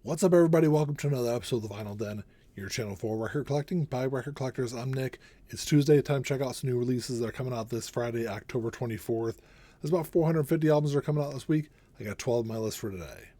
What's up, everybody? Welcome to another episode of the Vinyl Den, your channel for record collecting by record collectors. I'm Nick. It's Tuesday. Time to check out some new releases that are coming out this Friday, October 24th. There's about 450 albums that are coming out this week. I got 12 on my list for today.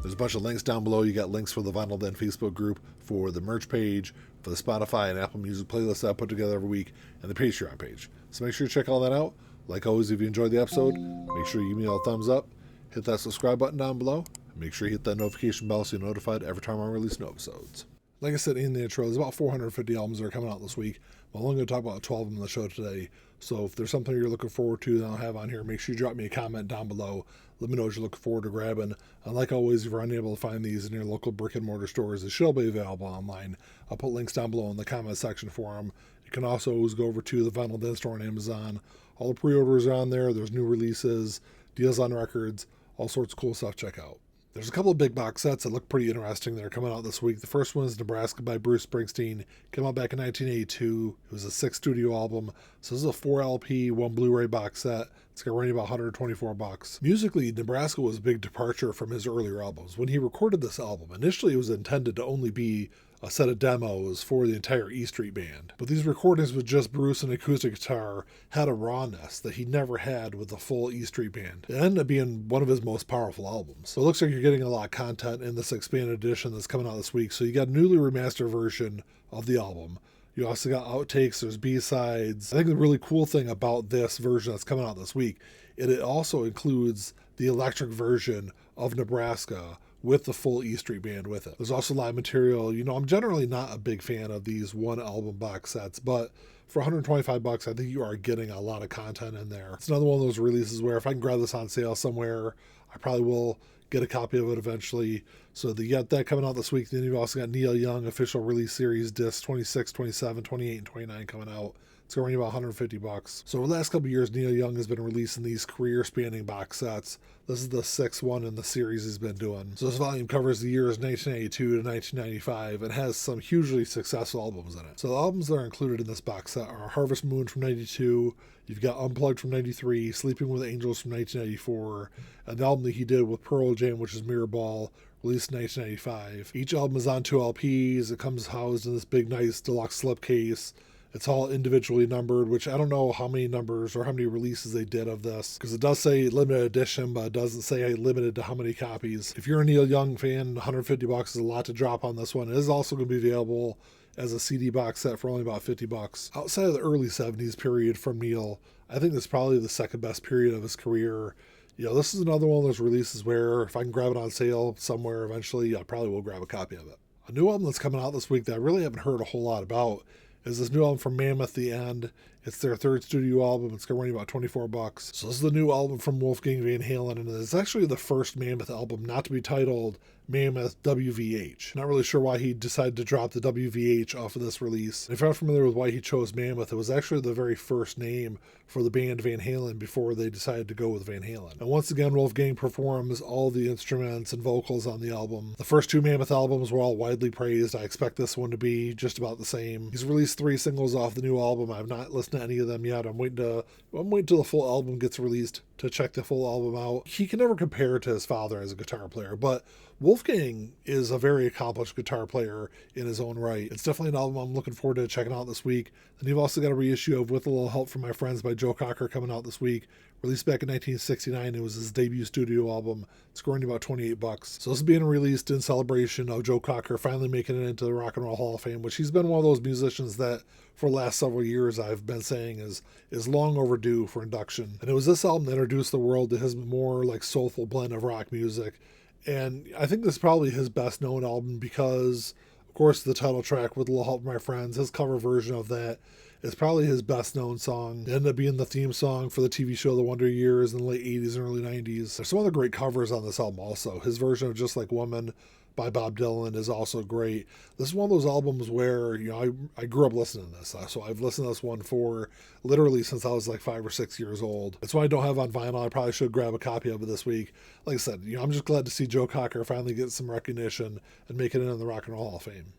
There's a bunch of links down below. You got links for the Vinyl Den Facebook group, for the merch page, for the Spotify and Apple Music playlist that I put together every week, and the Patreon page. So make sure you check all that out. Like always, if you enjoyed the episode, make sure you give me a thumbs up, hit that subscribe button down below, and make sure you hit that notification bell so you're notified every time I release new episodes. Like I said in the intro, there's about 450 albums that are coming out this week. I'm only going to talk about 12 of them on the show today. So if there's something you're looking forward to that I'll have on here, make sure you drop me a comment down below. Let me know what you're looking forward to grabbing. And like always, if you're unable to find these in your local brick and mortar stores, they should be available online. I'll put links down below in the comment section for them. You can also always go over to the Vinyl Den store on Amazon. All the pre-orders are on there. There's new releases, deals on records, all sorts of cool stuff to check out. There's a couple of big box sets that look pretty interesting that are coming out this week. The first one is Nebraska by Bruce Springsteen. Came out back in 1982. It was a 6 studio album. So this is a 4 LP, 1 Blu-ray box set. It's going to run you about $124. Musically, Nebraska was a big departure from his earlier albums. When he recorded this album, initially it was intended to only be a set of demos for the entire E Street Band. But these recordings with just Bruce and acoustic guitar had a rawness that he never had with the full E Street Band. It ended up being one of his most powerful albums. So it looks like you're getting a lot of content in this expanded edition that's coming out this week. So you got a newly remastered version of the album. You also got outtakes, there's B-sides. I think the really cool thing about this version that's coming out this week, it also includes the electric version of Nebraska with the full E Street Band with it. There's also live material. You know, I'm generally not a big fan of these one album box sets, but for $125, I think you are getting a lot of content in there. It's another one of those releases where if I can grab this on sale somewhere, I probably will get a copy of it eventually. So you got that coming out this week. Then you've also got Neil Young official release series discs 26, 27, 28, and 29 coming out. It's going to run you about $150. So over the last couple of years, Neil Young has been releasing these career-spanning box sets. This is the 6th one in the series he's been doing. So this volume covers the years 1982 to 1995 and has some hugely successful albums in it. So the albums that are included in this box set are Harvest Moon from 92, you've got Unplugged from 93, Sleeping with Angels from 1994, and the album that he did with Pearl Jam, which is Mirror Ball, released in 1995. Each album is on 2 LPs. It comes housed in this big, nice deluxe slipcase. It's all individually numbered, which I don't know how many numbers or how many releases they did of this, because it does say limited edition, but it doesn't say limited to how many copies. If you're a Neil Young fan, $150 is a lot to drop on this one. It is also going to be available as a CD box set for only about $50. Outside of the early 70s period from Neil, I think this is probably the second best period of his career. You know, this is another one of those releases where if I can grab it on sale somewhere eventually, I probably will grab a copy of it. A new album that's coming out this week that I really haven't heard a whole lot about is this new album from Mammoth The End. It's their 3rd studio album. It's going to run you about $24. So this is the new album from Wolfgang Van Halen, and it's actually the first Mammoth album not to be titled Mammoth WVH. Not really sure why he decided to drop the WVH off of this release. And if you're not familiar with why he chose Mammoth, it was actually the very first name for the band Van Halen before they decided to go with Van Halen. And once again, Wolfgang performs all the instruments and vocals on the album. The first 2 Mammoth albums were all widely praised. I expect this one to be just about the same. He's released 3 singles off the new album. I've not listened to any of them yet. I'm waiting till the full album gets released to check the full album out. He can never compare to his father as a guitar player, but Wolfgang is a very accomplished guitar player in his own right. It's definitely an album I'm looking forward to checking out this week. And you've also got a reissue of With a Little Help from My Friends by Joe Cocker coming out this week. Released back in 1969, it was his debut studio album. It's going to about $28. So this is being released in celebration of Joe Cocker finally making it into the Rock and Roll Hall of Fame, which he's been one of those musicians that for the last several years I've been saying is long overdue for induction. And it was this album that introduced the world to his more like soulful blend of rock music. And I think this is probably his best known album because, of course, the title track With a Little Help from My Friends, his cover version of that is probably his best known song. It ended up being the theme song for the TV show The Wonder Years in the late 80s and early 90s. There's some other great covers on this album also. His version of Just Like Woman by Bob Dylan is also great. This is one of those albums where, you know, I grew up listening to this. So I've listened to this one for literally since I was like 5 or 6 years old. It's one I don't have on vinyl. I probably should grab a copy of it this week. Like I said, you know, I'm just glad to see Joe Cocker finally get some recognition and make it into the Rock and Roll Hall of Fame.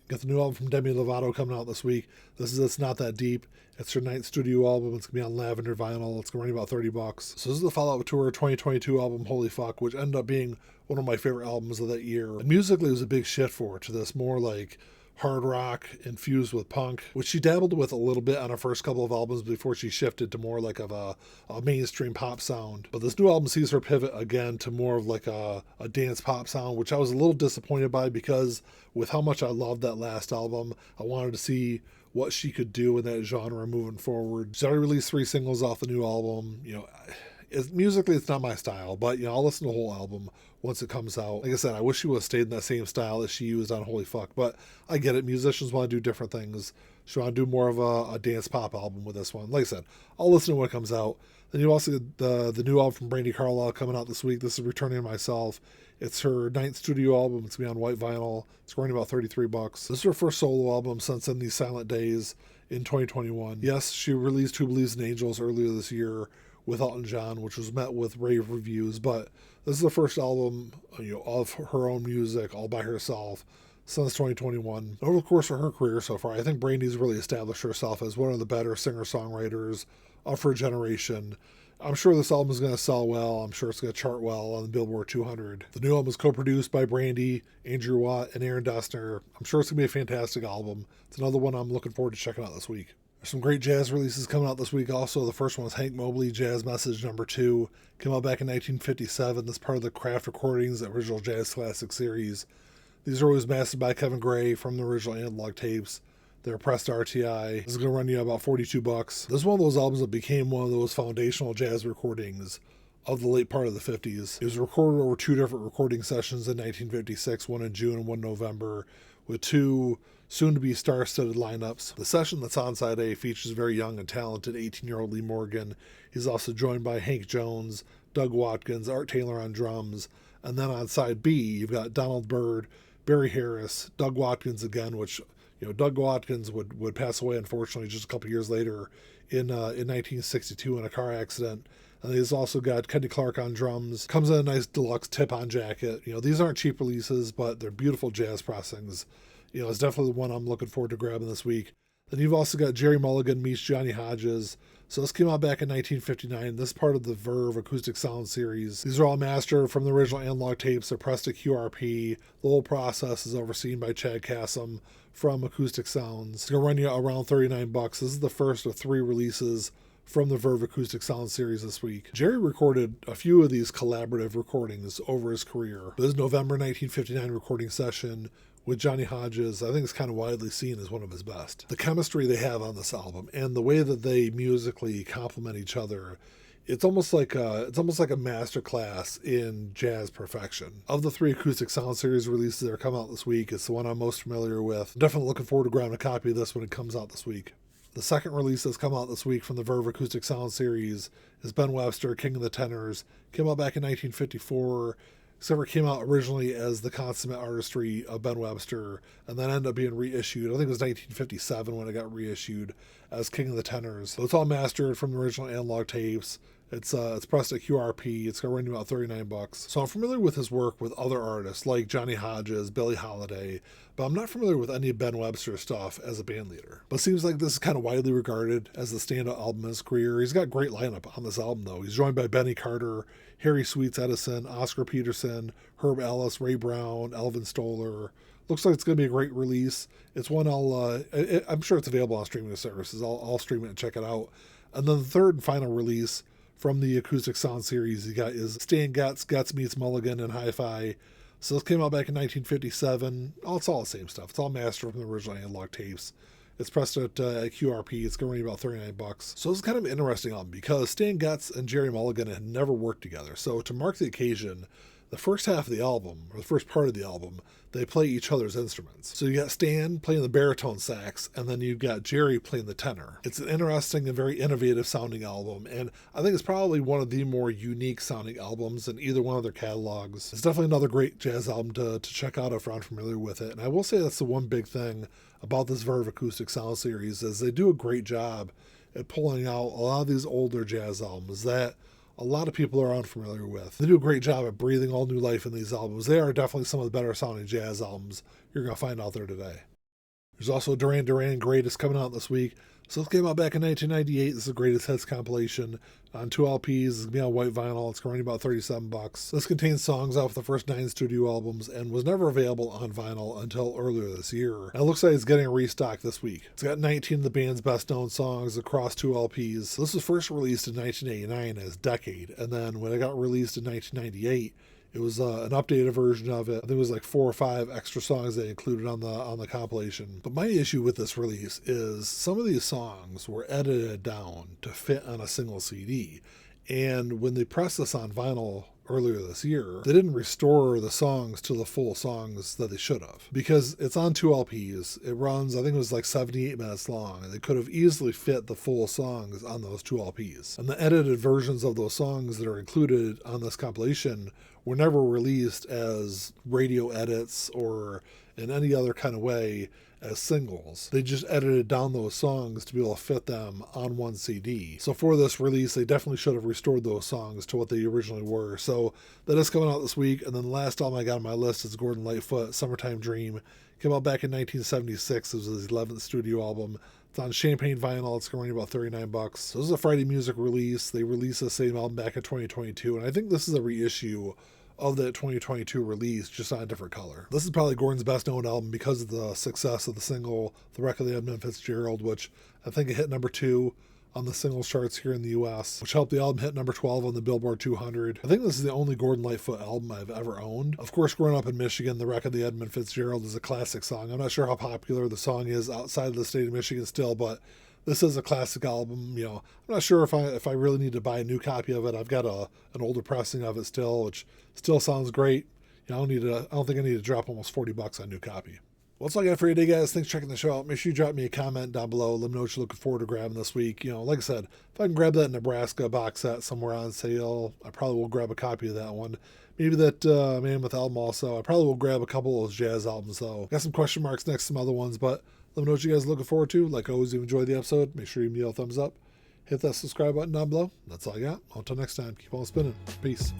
Got the new album from Demi Lovato coming out this week. This is It's Not That Deep. It's her 9th studio album. It's going to be on lavender vinyl. It's going to run about $30. So this is the follow-up to her 2022 album, Holy Fuck, which ended up being one of my favorite albums of that year. And musically, it was a big shift for her to this more like hard rock infused with punk, which she dabbled with a little bit on her first couple of albums before she shifted to more like of a mainstream pop sound. But this new album sees her pivot again to more of like a dance pop sound, which I was a little disappointed by because with how much I loved that last album, I wanted to see what she could do in that genre moving forward. She's already released 3 singles off the new album. Musically, it's not my style, but I'll listen to the whole album once it comes out. Like I said, I wish she would have stayed in that same style as she used on Holy Fuck, but I get it. Musicians want to do different things. She want to do more of a dance pop album with this one. Like I said, I'll listen to when it comes out. Then you also get the new album from Brandi Carlile coming out this week. This is Returning Myself. It's her 9th studio album. It's going to be on white vinyl. It's going about $33. This is her first solo album since In These Silent Days in 2021. Yes, she released Who Believes in Angels earlier this year with Elton John, which was met with rave reviews, but this is the first album of her own music all by herself since 2021. Over the course of her career so far, I think Brandi's really established herself as one of the better singer-songwriters of her generation. I'm sure this album is going to sell well. I'm sure it's going to chart well on the Billboard 200. The new album is co-produced by Brandi, Andrew Watt, and Aaron Dessner. I'm sure it's going to be a fantastic album. It's another one I'm looking forward to checking out this week. There's some great jazz releases coming out this week also. The first one is Hank Mobley, Jazz Message No. 2. Came out back in 1957. This part of the Craft Recordings, the original Jazz Classic series. These are always mastered by Kevin Gray from the original analog tapes. They're pressed RTI. This is going to run you about $42. This is one of those albums that became one of those foundational jazz recordings of the late part of the 50s. It was recorded over 2 different recording sessions in 1956, one in June and one in November, with 2 soon-to-be star-studded lineups. The session that's on side A features very young and talented 18-year-old Lee Morgan. He's also joined by Hank Jones, Doug Watkins, Art Taylor on drums. And then on side B, you've got Donald Byrd, Barry Harris, Doug Watkins again, which, Doug Watkins would pass away, unfortunately, just a couple years later in 1962 in a car accident. And he's also got Kenny Clark on drums. Comes in a nice deluxe tip-on jacket. These aren't cheap releases, but they're beautiful jazz pressings. It's definitely the one I'm looking forward to grabbing this week. Then you've also got Gerry Mulligan meets Johnny Hodges. So this came out back in 1959. This is part of the Verve Acoustic Sound series. These are all mastered from the original analog tapes. They're pressed to QRP. The whole process is overseen by Chad Kassam from Acoustic Sounds. It's going to run you around $39. This is the first of 3 releases from the Verve Acoustic Sound series this week. Gerry recorded a few of these collaborative recordings over his career. This November 1959 recording session with Johnny Hodges, I think it's kind of widely seen as one of his best. The chemistry they have on this album and the way that they musically complement each other, it's almost like a master class in jazz perfection. Of the 3 Acoustic Sound series releases that are coming out this week, it's the one I'm most familiar with. I'm definitely looking forward to grabbing a copy of this when it comes out this week. The second release that's come out this week from the Verve Acoustic Sound series is Ben Webster, King of the Tenors. Came out back in 1954. Except came out originally as The Consummate Artistry of Ben Webster, and then ended up being reissued. I think it was 1957 when it got reissued as King of the Tenors. So it's all mastered from the original analog tapes. It's pressed at QRP. It's going to run you about $39. So I'm familiar with his work with other artists like Johnny Hodges, Billie Holiday, but I'm not familiar with any of Ben Webster's stuff as a band leader. But it seems like this is kind of widely regarded as the standout album in his career. He's got a great lineup on this album, though. He's joined by Benny Carter, Harry Sweets Edison, Oscar Peterson, Herb Ellis, Ray Brown, Elvin Stoller. Looks like it's going to be a great release. It's one I'm sure it's available on streaming services. I'll stream it and check it out. And then the third and final release from the Acoustic Sound series you got is Stan Getz, Getz meets Mulligan and Hi-Fi. So this came out back in 1957. It's all the same stuff. It's all mastered from the original analog tapes. It's pressed at QRP. It's going to run about $39. So this is kind of an interesting album because Stan Getz and Gerry Mulligan had never worked together. So to mark the occasion, the first half of the album, or the first part of the album, they play each other's instruments. So you got Stan playing the baritone sax, and then you've got Gerry playing the tenor. It's an interesting and very innovative sounding album, and I think it's probably one of the more unique sounding albums in either one of their catalogs. It's definitely another great jazz album to check out if you're unfamiliar with it. And I will say that's the one big thing about this Verve Acoustic Sound series is they do a great job at pulling out a lot of these older jazz albums that a lot of people are unfamiliar with. They do a great job at breathing all new life in these albums. They are definitely some of the better sounding jazz albums you're going to find out there today. There's also Duran Duran Greatest coming out this week. So this came out back in 1998. This is the Greatest Hits compilation on 2 LPs. It's going to be on white vinyl. It's going to be about $37. This contains songs off the first 9 studio albums and was never available on vinyl until earlier this year. And it looks like it's getting a restock this week. It's got 19 of the band's best known songs across 2 LPs. So this was first released in 1989 as Decade, and then when it got released in 1998, it was an updated version of it. I think it was like 4 or 5 extra songs they included on the compilation. But my issue with this release is some of these songs were edited down to fit on a single CD. And when they pressed this on vinyl earlier this year, they didn't restore the songs to the full songs that they should have. Because it's on 2 LPs. It runs, I think it was like 78 minutes long, and they could have easily fit the full songs on those 2 LPs. And the edited versions of those songs that are included on this compilation were never released as radio edits or in any other kind of way as singles. They just edited down those songs to be able to fit them on one CD. So for this release, they definitely should have restored those songs to what they originally were. So that is coming out this week. And then the last album I got on my list is Gordon Lightfoot, Summertime Dream. Came out back in 1976. It was his 11th studio album. It's on Champagne vinyl. It's going to be about $39. So this is a Friday Music release. They released the same album back in 2022. And I think this is a reissue of that 2022 release, just on a different color. This is probably Gordon's best known album because of the success of the single, The Wreck of the Edmund Fitzgerald, which I think it hit number 2 on the singles charts here in the US, which helped the album hit number 12 on the Billboard 200. I think this is the only Gordon Lightfoot album I've ever owned. Of course, growing up in Michigan, The Wreck of the Edmund Fitzgerald is a classic song. I'm not sure how popular the song is outside of the state of Michigan still, but this is a classic album. You know, I'm not sure if I really need to buy a new copy of it. I've got an older pressing of it still, which still sounds great. You know, I don't think I need to drop almost $40 on a new copy. Well, that's all I got for you today, guys. Thanks for checking the show out. Make sure you drop me a comment down below. Let me know what you're looking forward to grabbing this week. You know, like I said, if I can grab that Nebraska box set somewhere on sale, I probably will grab a copy of that one. Maybe that Mammoth album also. I probably will grab a couple of those jazz albums, though. Got some question marks next to some other ones, but let me know what you guys are looking forward to. Like always, if you enjoyed the episode, make sure you give me a thumbs up. Hit that subscribe button down below. That's all I got. Until next time, keep on spinning. Peace.